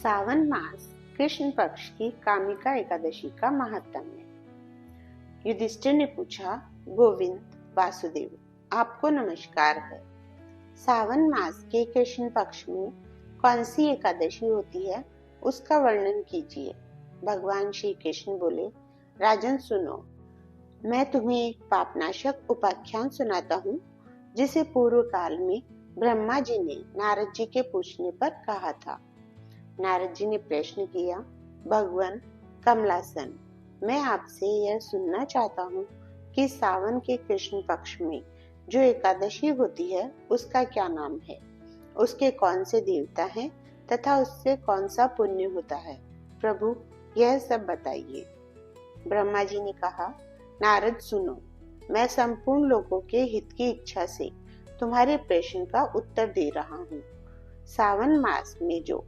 सावन मास कृष्ण पक्ष की कामिका एकादशी का महात्म्य। युधिष्ठिर ने पूछा, गोविंद वासुदेव, आपको नमस्कार है। सावन मास के कृष्ण पक्ष में कौन सी एकादशी होती है, उसका वर्णन कीजिए। भगवान श्री कृष्ण बोले, राजन सुनो, मैं तुम्हें एक पापनाशक उपाख्यान सुनाता हूँ, जिसे पूर्व काल में ब्रह्मा जी ने नारद जी के पूछने पर कहा था। नारद जी ने प्रश्न किया, भगवान कमलासन, मैं आपसे यह सुनना चाहता हूँ कि सावन के कृष्ण पक्ष में जो एकादशी होती है उसका क्या नाम है, उसके कौन से देवता हैं तथा उससे कौन सा पुण्य होता है। प्रभु, यह सब बताइए। ब्रह्मा जी ने कहा, नारद सुनो, मैं संपूर्ण लोगों के हित की इच्छा से तुम्हारे प्रश्न का उत्तर दे रहा हूँ। सावन मास में जो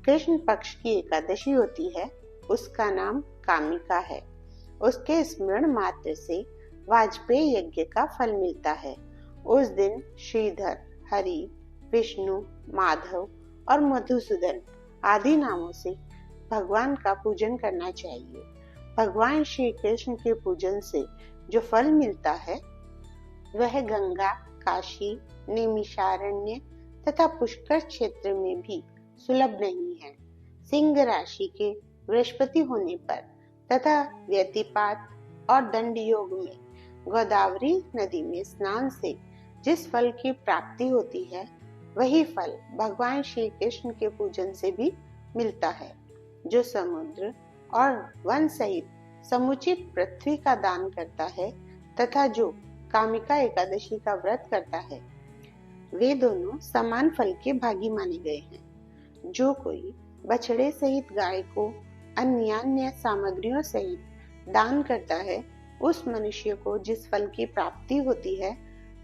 कृष्ण पक्ष की एकादशी होती है उसका नाम कामिका है। उसके स्मरण मात्र से वाजपेयी यज्ञ का फल मिलता है। उस दिन श्रीधर, हरि, विष्णु, माधव और मधुसूदन आदि नामों से भगवान का पूजन करना चाहिए। भगवान श्री कृष्ण के पूजन से जो फल मिलता है वह गंगा, काशी, नैमिषारण्य तथा पुष्कर क्षेत्र में भी सुलभ नहीं है। सिंह राशि के बृहस्पति होने पर तथा व्यतिपात और दंड योग में गोदावरी नदी में स्नान से जिस फल की प्राप्ति होती है वही फल भगवान श्री कृष्ण के पूजन से भी मिलता है। जो समुद्र और वन सहित समुचित पृथ्वी का दान करता है तथा जो कामिका एकादशी का व्रत करता है, वे दोनों समान फल के भागी माने गए हैं। जो कोई बछड़े सहित गाय को अन्य सामग्रियों सहित दान करता है, उस मनुष्य को जिस फल की प्राप्ति होती है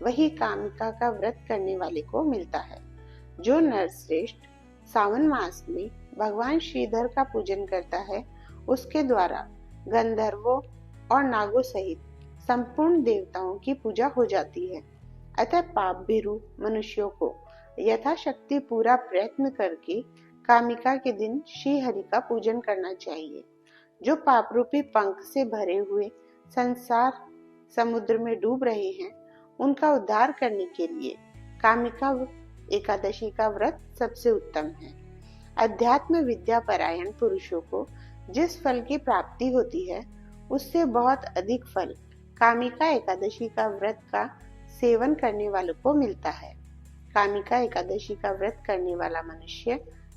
वही कामिका का व्रत करने वाले को मिलता है। जो नरश्रेष्ठ सावन मास में भगवान श्रीधर का पूजन करता है, उसके द्वारा गंधर्वों और नागों सहित संपूर्ण देवताओं की पूजा हो जाती है। अतः पाप भीरु मनुष्यों को यथाशक्ति पूरा प्रयत्न करके कामिका के दिन श्री हरि का पूजन करना चाहिए। जो पाप रूपी पंख से भरे हुए संसार समुद्र में डूब रहे हैं, उनका उद्धार करने के लिए कामिका एकादशी का व्रत सबसे उत्तम है। अध्यात्म विद्या परायण पुरुषों को जिस फल की प्राप्ति होती है उससे बहुत अधिक फल कामिका एकादशी का व्रत का सेवन करने वालों को मिलता है। कामिका एकादशी का व्रत करने वाला मनुष्य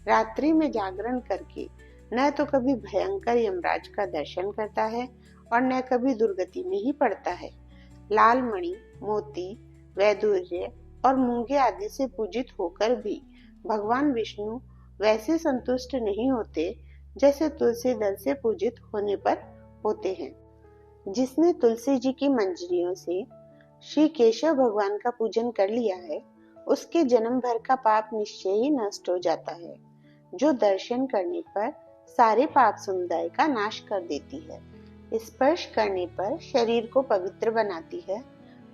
रात्रि में जागरण करके न तो कभी भयंकर यमराज का दर्शन करता है और न कभी दुर्गति में ही पड़ता है। लाल मणि, मोती, वैदूर्य और मूंगे आदि से पूजित होकर भी भगवान विष्णु वैसे संतुष्ट नहीं होते जैसे तुलसी दल से पूजित होने पर होते हैं। जिसने तुलसी जी की मंजरियों से श्री केशव भगवान का पूजन कर लिया है, उसके जन्म भर का पाप निश्चय ही नष्ट हो जाता है। जो दर्शन करने पर सारे पाप समुदाय का नाश कर देती है, स्पर्श करने पर शरीर को पवित्र बनाती है,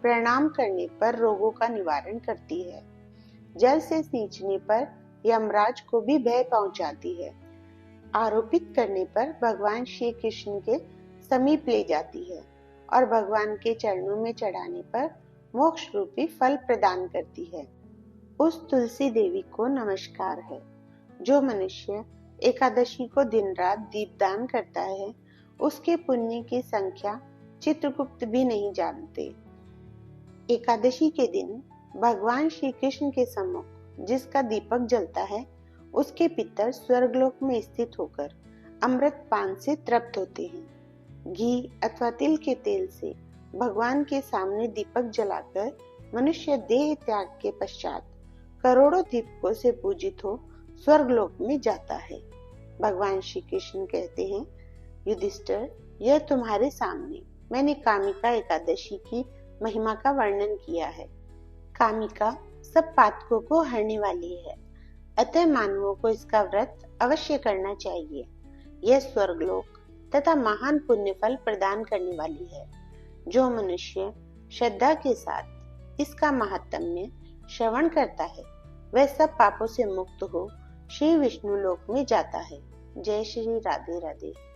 प्रणाम करने पर रोगों का निवारण करती है, जल से सींचने पर यमराज को भी भय पहुंचाती है, आरोपित करने पर भगवान श्री कृष्ण के समीप ले जाती है और भगवान के चरणों में चढ़ाने पर मोक्ष रूपी फल प्रदान करती है। उस तुलसी देवी को नमस्कार है। जो मनुष्य एकादशी को दिन रात दीपदान करता है, उसके पुण्य की संख्या चित्रगुप्त भी नहीं जानते। एकादशी के दिन भगवान श्री कृष्ण के सम्मुख जिसका दीपक जलता है, उसके पितर स्वर्गलोक में स्थित होकर अमृत पान से तृप्त होते हैं। घी अथवा तिल के तेल से भगवान के सामने दीपक जलाकर मनुष्य देह त्याग के पश्चात करोड़ों दीपकों से पूजित हो स्वर्गलोक में जाता है। भगवान श्री कृष्ण कहते हैं, युधिष्ठिर, यह तुम्हारे सामने मैंने कामिका एकादशी की महिमा का वर्णन किया है। कामिका सब पातकों को हरने वाली है, अतः मानवों को इसका व्रत अवश्य करना चाहिए। यह स्वर्गलोक तथा महान पुण्य फल प्रदान करने वाली है। जो मनुष्य श्रद्धा के साथ इसका महात्म्य श्रवण करता है, वह सब पापों से मुक्त हो श्री विष्णु लोक में जाता है। जय श्री राधे राधे।